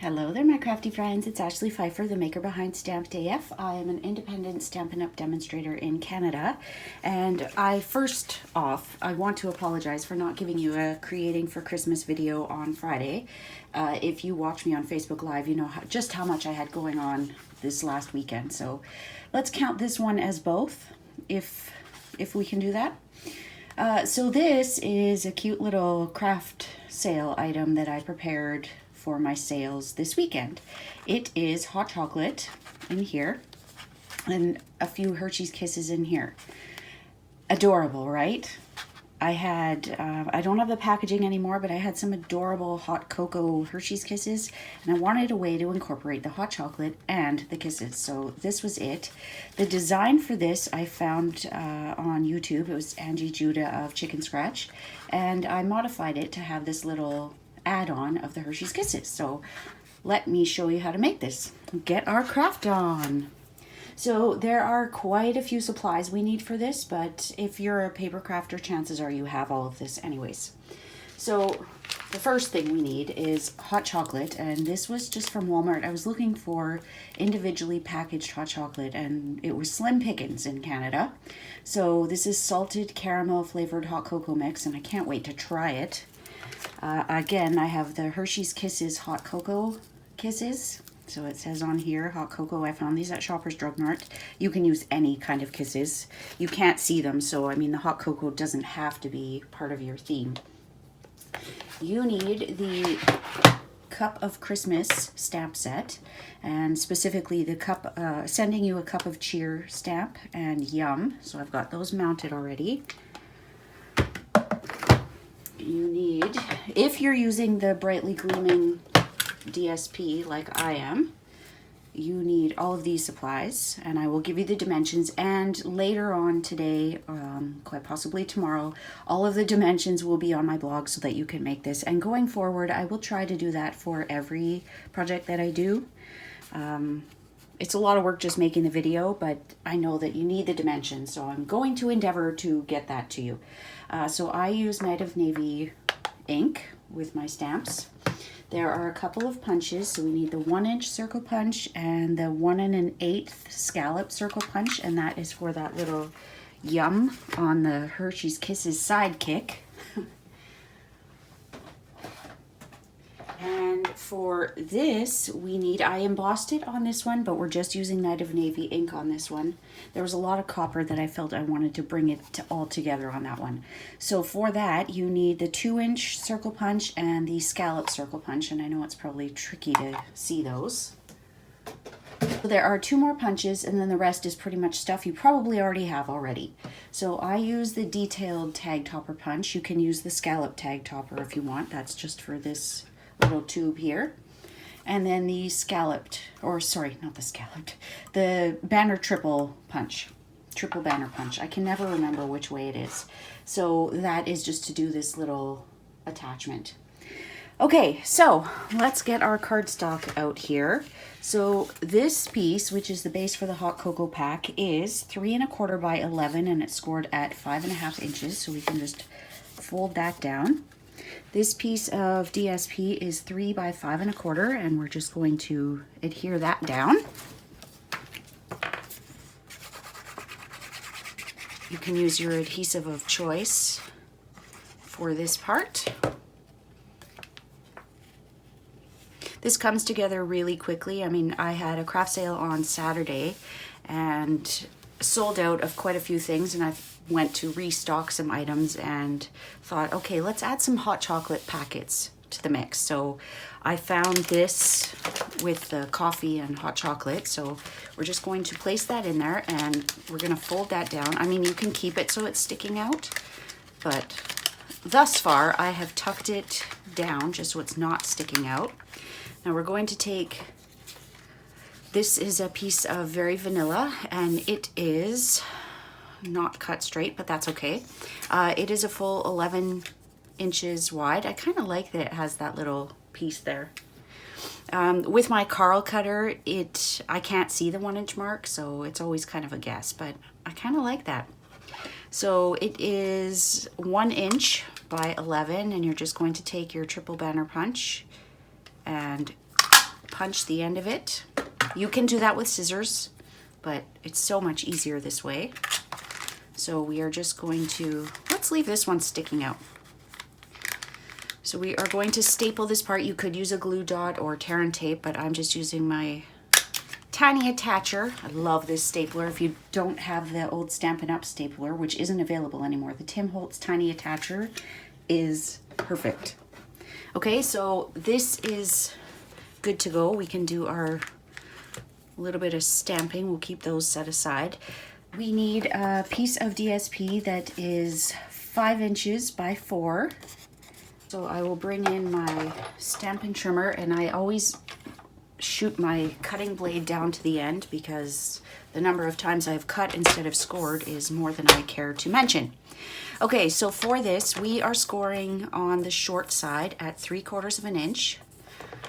Hello there, my crafty friends. It's Ashley Pfeiffer, the maker behind Stamped AF. I am an independent Stampin' Up! Demonstrator in Canada. And first off, I want to apologize for not giving you a Creating for Christmas video on Friday. If you watch me on Facebook Live, you know just how much I had going on this last weekend. So let's count this one as both, if we can do that. So this is a cute little craft sale item that I prepared for my sales this weekend. It is hot chocolate in here and a few Hershey's Kisses in here. Adorable, right? I had, I don't have the packaging anymore, but I had some adorable hot cocoa Hershey's Kisses, and I wanted a way to incorporate the hot chocolate and the kisses. So this was it. The design for this I found on YouTube. It was Angie Judah of Chicken Scratch, and I modified it to have this little add-on of the Hershey's Kisses. So let me show you how to make this. Get our craft on. So there are quite a few supplies we need for this, but if you're a paper crafter, chances are you have all of this anyways. So the first thing we need is hot chocolate, and this was just from Walmart. I was looking for individually packaged hot chocolate, and it was slim pickings in Canada. So this is salted caramel flavored hot cocoa mix, and I can't wait to try it. Again, I have the Hershey's Kisses Hot Cocoa Kisses. So it says on here, hot cocoa. I found these at Shoppers Drug Mart. You can use any kind of kisses. You can't see them, so I mean the hot cocoa doesn't have to be part of your theme. You need the Cup of Christmas stamp set, and specifically the cup, sending you a cup of cheer stamp and yum. So I've got those mounted already. You need, if you're using the brightly gleaming DSP like I am, you need all of these supplies, and I will give you the dimensions, and later on today, quite possibly tomorrow, all of the dimensions will be on my blog so that you can make this. And going forward, I will try to do that for every project that I do. It's a lot of work just making the video, but I know that you need the dimensions, so I'm going to endeavor to get that to you. So I use Night of Navy ink with my stamps. There are a couple of punches, so we need the 1-inch circle punch and the 1 1/8 scallop circle punch, and that is for that little yum on the Hershey's Kisses sidekick. And for this, we need, I embossed it on this one, but we're just using Night of Navy ink on this one. There was a lot of copper that I felt I wanted to bring it all together on that one. So for that, you need the 2-inch circle punch and the scallop circle punch, and I know it's probably tricky to see those. So there are 2 more punches, and then the rest is pretty much stuff you probably already have already. So I use the detailed tag topper punch. You can use the scallop tag topper if you want. That's just for this little tube here. And then the scalloped, or sorry, not the scalloped, the banner triple punch, triple banner punch. I can never remember which way it is. So that is just to do this little attachment. Okay, so let's get our cardstock out here. So this piece, which is the base for the hot cocoa pack, is 3 1/4 by 11, and it's scored at 5 1/2 inches. So we can just fold that down. This piece of DSP is 3 by 5 1/4, and we're just going to adhere that down. You can use your adhesive of choice for this part. This comes together really quickly. I mean, I had a craft sale on Saturday and sold out of quite a few things, and I went to restock some items and thought, okay, let's add some hot chocolate packets to the mix. So I found this with the coffee and hot chocolate, so we're just going to place that in there, and we're going to fold that down. I mean, you can keep it so it's sticking out, but thus far I have tucked it down just so it's not sticking out. Now we're going to take, this is a piece of Very Vanilla, and it is not cut straight, but that's okay. It is a full 11 inches wide. I kind of like that it has that little piece there. With my Carl cutter, I can't see the 1-inch mark, so it's always kind of a guess, but I kind of like that. So it is 1 inch by 11, and you're just going to take your triple banner punch and punch the end of it. You can do that with scissors, but it's so much easier this way. So we are just going to, let's leave this one sticking out. So we are going to staple this part. You could use a glue dot or tear and tape, but I'm just using my tiny attacher. I love this stapler. If you don't have the old Stampin' Up! Stapler, which isn't available anymore, the Tim Holtz tiny attacher is perfect. Okay, so this is good to go. We can do our little bit of stamping. We'll keep those set aside. We need a piece of DSP that is 5 inches by 4. So I will bring in my Stampin' Trimmer, and I always shoot my cutting blade down to the end because the number of times I've cut instead of scored is more than I care to mention. Okay, so for this, we are scoring on the short side at 3/4 of an inch.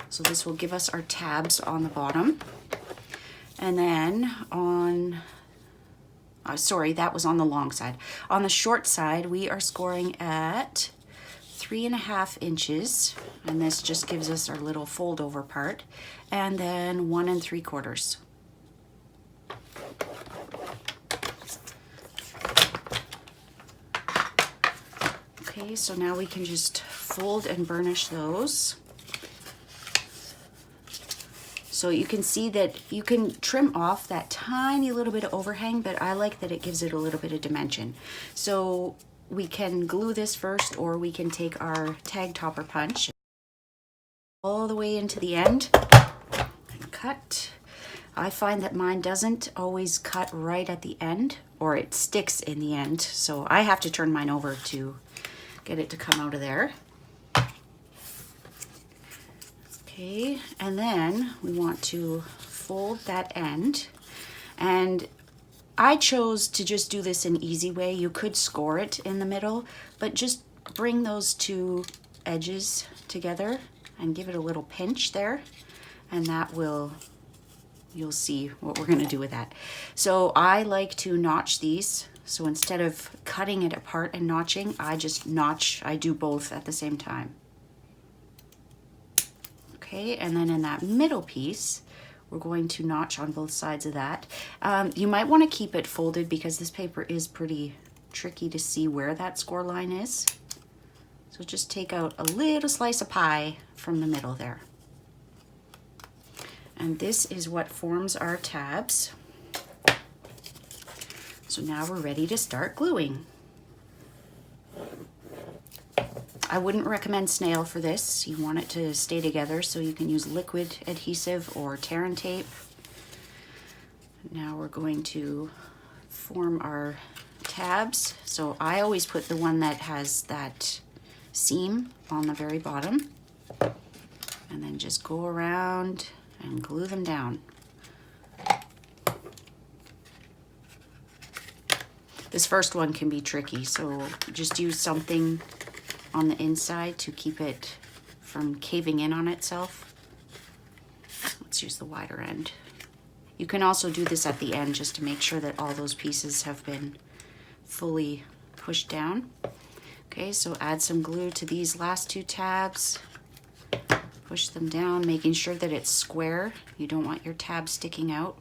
So this will give us our tabs on the bottom. And then on, sorry, that was on the long side. On the short side, we are scoring at 3.5 inches, and this just gives us our little fold over part, and then 1 3/4. Okay, so now we can just fold and burnish those. So you can see that you can trim off that tiny little bit of overhang, but I like that it gives it a little bit of dimension. So we can glue this first, or we can take our tag topper punch all the way into the end and cut. I find that mine doesn't always cut right at the end, or it sticks in the end, so I have to turn mine over to get it to come out of there. Okay, and then we want to fold that end, and I chose to just do this an easy way. You could score it in the middle, but just bring those two edges together and give it a little pinch there, and that will, you'll see what we're gonna do with that. So I like to notch these. So instead of cutting it apart and notching, I just notch, I do both at the same time. Okay, and then in that middle piece, we're going to notch on both sides of that. You might want to keep it folded because this paper is pretty tricky to see where that score line is. So just take out a little slice of pie from the middle there. And this is what forms our tabs. So now we're ready to start gluing. I wouldn't recommend snail for this. You want it to stay together, so you can use liquid adhesive or tear and tape. Now we're going to form our tabs. So I always put the one that has that seam on the very bottom, and then just go around and glue them down. This first one can be tricky, so just use something on the inside to keep it from caving in on itself. Let's use the wider end. You can also do this at the end just to make sure that all those pieces have been fully pushed down. Okay, so add some glue to these last 2 tabs. Push them down, making sure that it's square. You don't want your tab sticking out.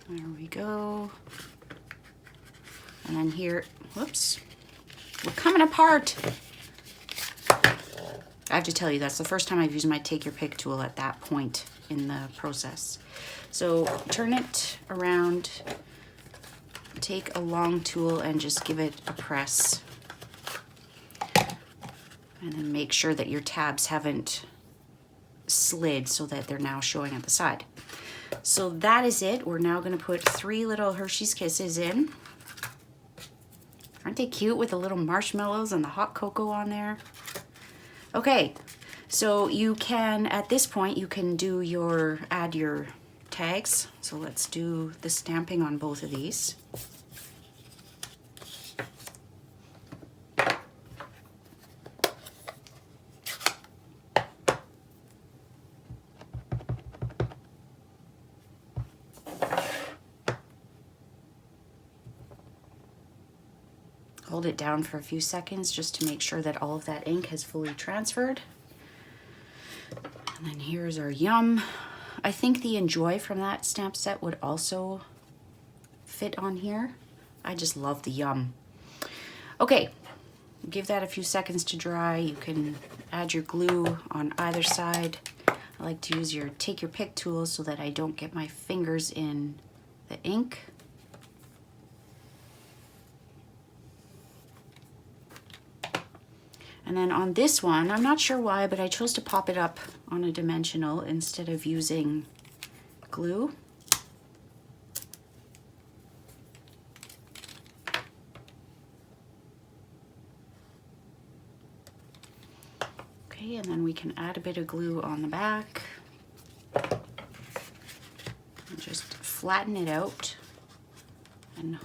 There we go. And then here, whoops, we're coming apart. I have to tell you, that's the first time I've used my take your pick tool at that point in the process. So turn it around, take a long tool and just give it a press. And then make sure that your tabs haven't slid so that they're now showing at the side. So that is it. We're now going to put 3 little Hershey's Kisses in. Aren't they cute with the little marshmallows and the hot cocoa on there? Okay, so you can, at this point, you can do your, add your tags. So let's do the stamping on both of these. hold it down for a few seconds just to make sure that all of that ink has fully transferred. And then here's our Yum. I think the Enjoy from that stamp set would also fit on here. I just love the Yum. Okay, give that a few seconds to dry. You can add your glue on either side. I like to use your take your pick tool so that I don't get my fingers in the ink. And then on this one, I'm not sure why, but I chose to pop it up on a dimensional instead of using glue. Okay, and then we can add a bit of glue on the back. And just flatten it out and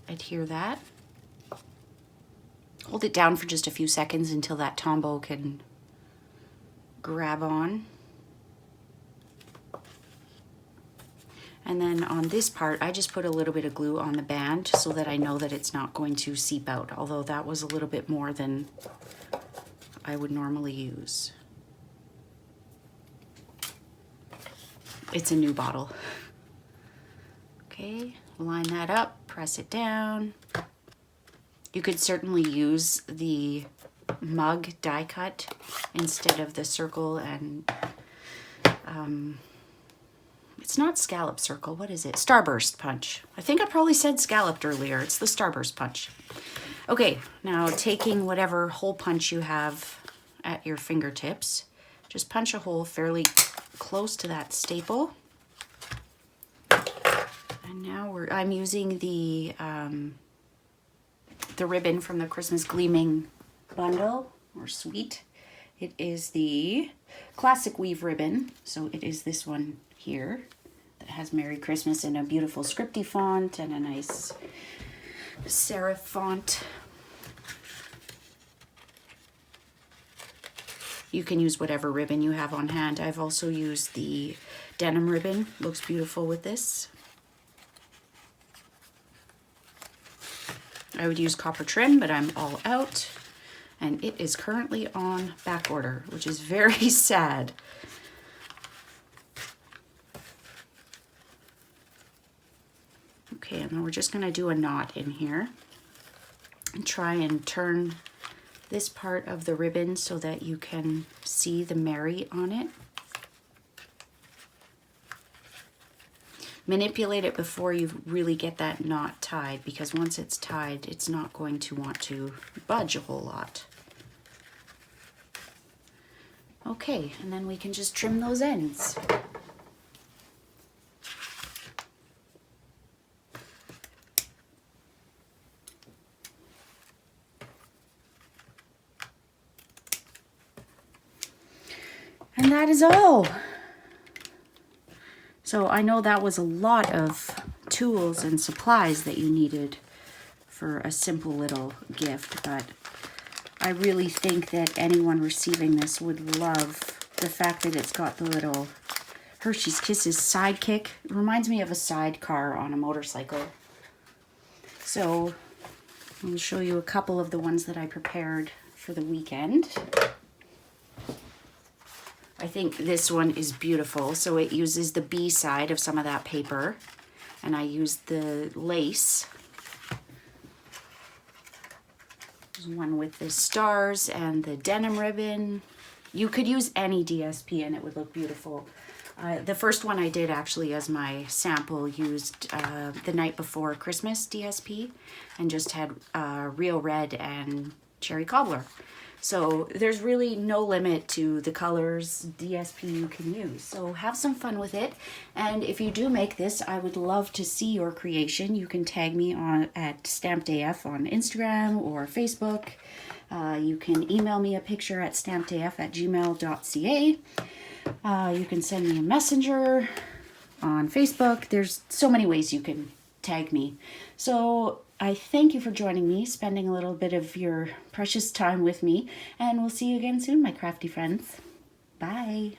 adhere that. Hold it down for just a few seconds until that Tombow can grab on. And then on this part, I just put a little bit of glue on the band so that I know that it's not going to seep out, although that was a little bit more than I would normally use. It's a new bottle. Okay, line that up, press it down. You could certainly use the mug die cut instead of the circle, and it's not scallop circle, what is it? Starburst punch. I think I probably said scalloped earlier. It's the Starburst punch. Okay, now taking whatever hole punch you have at your fingertips, just punch a hole fairly close to that staple. And now I'm using the ribbon from the Christmas Gleaming bundle or suite. It is the classic weave ribbon, so it is this one here that has Merry Christmas in a beautiful scripty font and a nice serif font. You can use whatever ribbon you have on hand. I've also used the denim ribbon, looks beautiful with this. I would use copper trim, but I'm all out, and it is currently on back order, which is very sad. Okay, and then we're just going to do a knot in here and try and turn this part of the ribbon so that you can see the Mary on it. Manipulate it before you really get that knot tied, because once it's tied, it's not going to want to budge a whole lot. Okay, and then we can just trim those ends. And that is all. So I know that was a lot of tools and supplies that you needed for a simple little gift, but I really think that anyone receiving this would love the fact that it's got the little Hershey's Kisses sidekick. It reminds me of a sidecar on a motorcycle. So I'll show you a couple of the ones that I prepared for the weekend. I think this one is beautiful. So it uses the B side of some of that paper, and I used the lace. There's one with the stars and the denim ribbon. You could use any DSP and it would look beautiful. The first one I did actually as my sample used the Night Before Christmas DSP and just had real red and cherry cobbler. So there's really no limit to the colors DSP you can use. So have some fun with it. And if you do make this, I would love to see your creation. You can tag me at StampedAF on Instagram or Facebook. You can email me a picture at stampedaf@gmail.ca. You can send me a messenger on Facebook. There's so many ways you can tag me. So I thank you for joining me, spending a little bit of your precious time with me, and we'll see you again soon, my crafty friends. Bye.